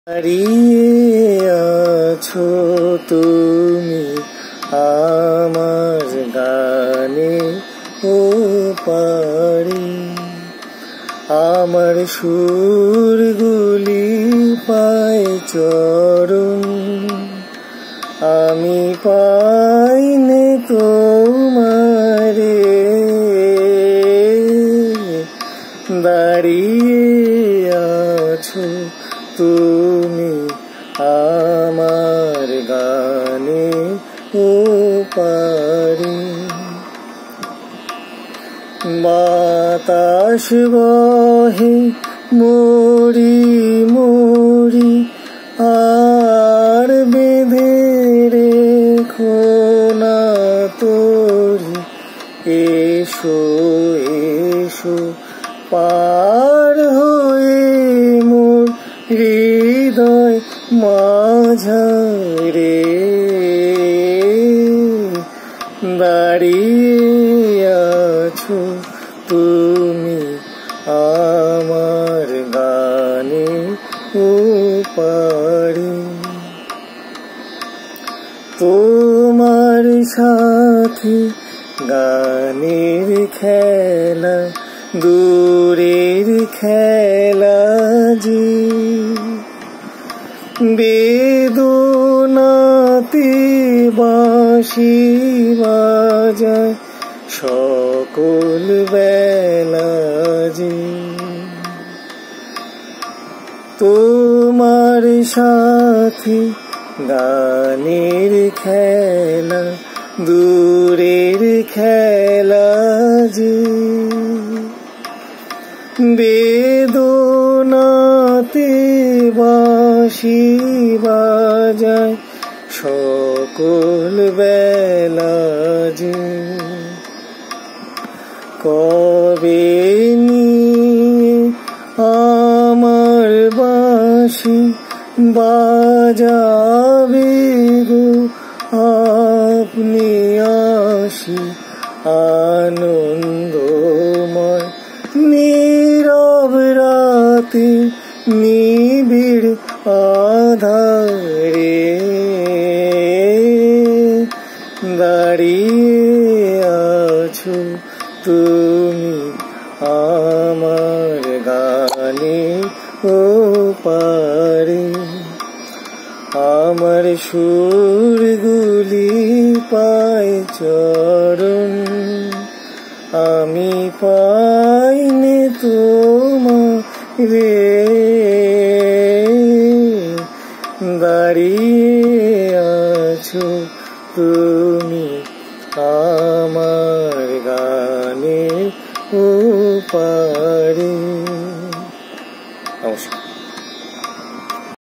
দাঁড়িয়ে আছো তুমি আমার গানে ও পারি, আমার সুরগুলি পায় চরণ, আমি পাইনে তোমারে। দাঁড়িয়ে আছো তুমি আমার গানে ও পারি, বাতাস বহে মরি মরি আর বেঁধে রেখো না তোরি। এসো এসো পার হয়ে মোর হৃদয় মাঝারে। দাঁড়িয়ে আছো তুমি আমার গানে ও পারি, তোমার সাথে গানের খেলা দূরের খেলা যে, বেদনাতে বাঁশি বাজায় সকল বেলা যে। তোমার সাথে গানের খেলা দূরের খেলা যে, বেদনাতে বাঁশি বাজায় সকল বেলা যে। কবে নিয়ে আমার বাঁশি বাজাবে গো আপনি আসি, আনন্দময় নীরব রাতে নিবিড় আধারে। দাঁড়িয়ে আছো তুমি আমার গানে ও পারি, আমার সুরগুলি পায় চরণ, আমি পাইনে তোমারে। দাঁড়িয়ে আছো তুমি আমার গানে ও পারি।